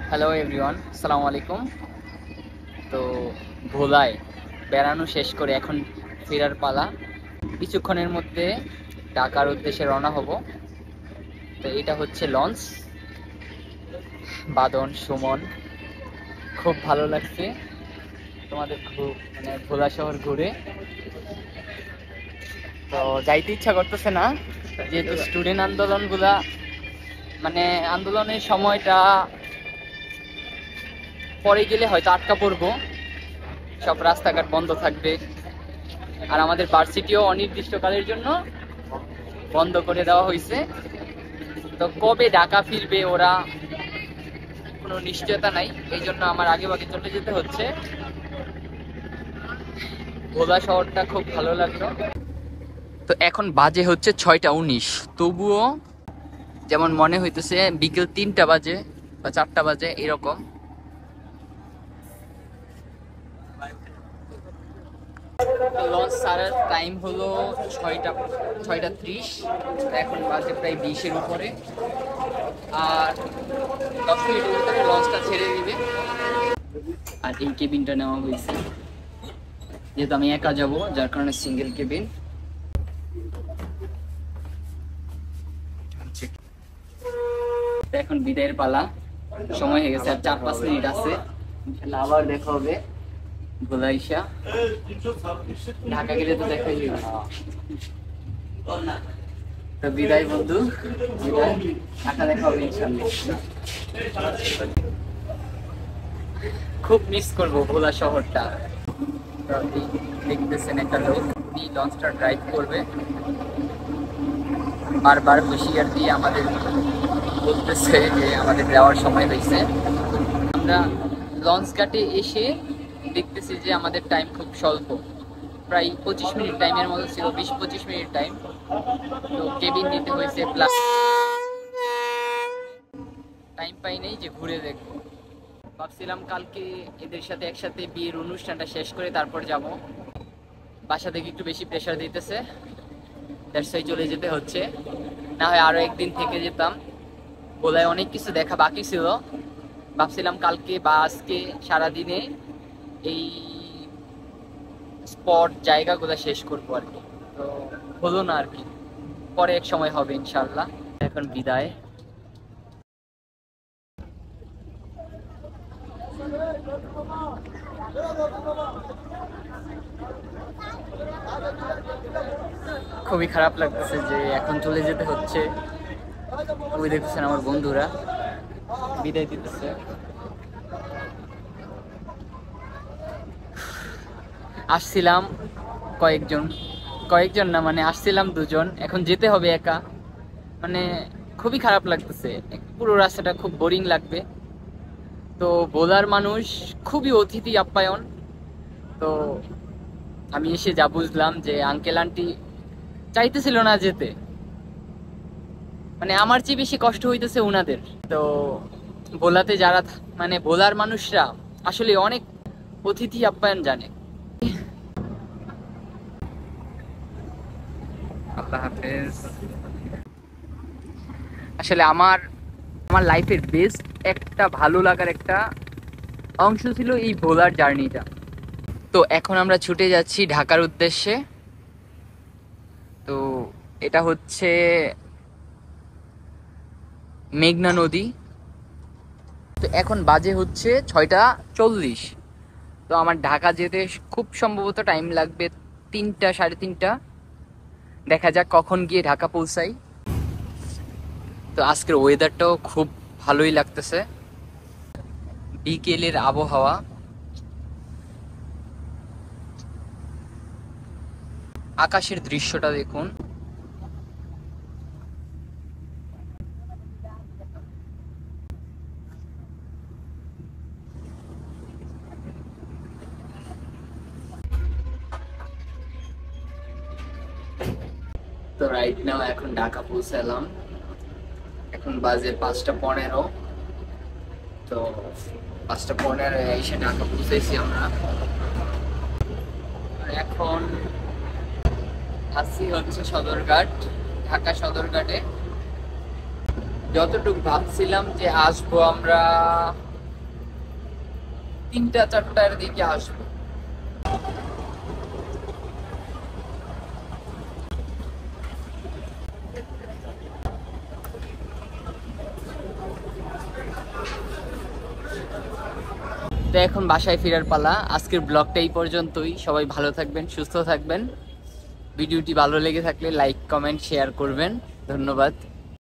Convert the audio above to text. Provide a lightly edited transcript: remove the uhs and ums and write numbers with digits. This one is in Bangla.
হ্যালো এভরিওয়ান, আসসালামু আলাইকুম। তো ভোলায় বেড়ানো শেষ করে এখন ফেরার পালা। কিছুক্ষণের মধ্যে ঢাকার উদ্দেশ্যে রওনা হব। তো এটা হচ্ছে লঞ্চ। বাদন, সুমন, খুব ভালো লাগছে তোমাদের ভোলা শহর ঘুরে। তো যাইতে ইচ্ছা করতেছে না, যেহেতু স্টুডেন্ট আন্দোলনগুলা আন্দোলনের সময়টা পরে গেলে হয়তো আটকা পড়বো, সব রাস্তাঘাট বন্ধ থাকবে। আর আমাদের ভার্সিটিও অনির্দিষ্টকালের জন্য বন্ধ করে দেওয়া হয়েছে। তো কবে ঢাকা ফিরবে ওরা কোনো নিশ্চয়তা নাই, এই জন্য আমার আগে ভাগে চলে যেতে হচ্ছে। ভোলা শহরটা খুব ভালো লাগলো। তো এখন বাজে হচ্ছে 6টা 19, তবুও যেমন মনে হইতেছে বিকেল 3টা বাজে বা 4টা বাজে এরকম। লঞ্চ ছাড়ার টাইম হলো 6টা 30, এখন বাজে প্রায় 20-এর উপরে। আর 10 মিনিটের ভিতরে লঞ্চটা ছেড়ে দিবে। আর এই কেবিনটা নেওয়া হয়েছে, যেহেতু আমি একা যাব, যার কারণে সিঙ্গেল কেবিন। এখন বিদায়ের পালা, সময় হয়ে গেছে, আর 4-5 মিনিট আছে, ইনশাল্লাহ আবার দেখা হবে ভোলাইশা। ঢাকা গেলে তো দেখাই যাবে। তো বিদায় বন্ধু, বিদায়, ঢাকা দেখা হবে ইনশাল্লাহ। খুব মিস করবো ভোলা শহরটা। দেখতেছেন একটা লোক লঞ্চটা ড্রাইভ করবে, বারবার হুঁশিয়ার দিয়ে আমাদের বলতেছে যে আমাদের যাওয়ার সময় হয়েছে। আমরা লঞ্চ ঘাটে এসে দেখতেছি যে আমাদের টাইম খুব স্বল্প, প্রায় 25 মিনিট টাইমের মতো ছিল, 20-25 মিনিট টাইম। তো কেবিন নিতে হয়েছে, প্লাস টাইম পাই নেই যে ঘুরে দেখবো। ভাবছিলাম কালকে এদের সাথে একসাথে বিয়ের অনুষ্ঠানটা শেষ করে তারপর যাব। বাসা থেকে একটু বেশি প্রেশার দিতেছে, দ্যাটস ওয়াই চলে যেতে হচ্ছে। না হয় আরো একদিন থেকে যেতাম। ভোলায় অনেক কিছু দেখা বাকি ছিল, ভাবছিলাম কালকে বা আজকে সারাদিনে এই স্পট জায়গাগুলো শেষ করবো আর কি। তো হলো না আর কি, পরে এক সময় হবে ইনশাল্লাহ। এখন বিদায়। খুবই খারাপ লাগতেছে যে এখন চলে যেতে হচ্ছে। ওই দেখতেছেন আমার বন্ধুরা বিদায় দিতেছে। আসছিলাম কয়েকজন, কয়েকজন না আসছিলাম দুজন, এখন যেতে হবে একা। খুবই খারাপ লাগতেছে, পুরো রাস্তাটা খুব বোরিং লাগবে। তো ভোলার মানুষ খুবই অতিথি আপ্যায়ন। তো আমি এসে যা বুঝলাম যে আঙ্কেল আন্টি চাইতেছিল না যেতে, আমার চেয়ে বেশি কষ্ট হইতেছে উনাদের। তো ভোলাতে যারা ভোলার মানুষরা আসলে অনেক অতিথি আপ্যায়ন জানে। আল্লাহ হাফেজ। আসলে আমার আমার লাইফের বেস্ট একটা ভালো লাগার একটা অংশ ছিল এই ভোলার জার্নিটা। তো এখন আমরা ছুটে যাচ্ছি ঢাকার উদ্দেশ্যে। তো এটা হচ্ছে মেঘনা নদী। তো এখন বাজে হচ্ছে 6টা 40। তো আমার ঢাকা যেতে খুব সম্ভবত টাইম লাগবে 3টা 3:30। দেখা যাক কখন গিয়ে ঢাকা পৌঁছাই। তো আজকের ওয়েদারটাও খুব ভালোই লাগতেছে, বিকেলের আবহাওয়া। আকাশের দৃশ্যটা দেখুন। তো রাইট নাও এখন ঢাকা পৌঁছালাম, এখন বাজে 5টা 15। তো 5টা 15 এসে ঢাকা পৌঁছেছি আমরা। এখন আসছি হচ্ছে সদরঘাট, ঢাকা সদরঘাটে। যতটুকু ভাবছিলাম যে আসবো আমরা 3টা 4টার দিকে আসবো। তো এখন বাসায় ফেরার পালা। আজকের ব্লগটা এই পর্যন্তই। সবাই ভালো থাকবেন, সুস্থ থাকবেন। ভিডিওটি ভালো লেগে থাকলে লাইক, কমেন্ট, শেয়ার করবেন। ধন্যবাদ।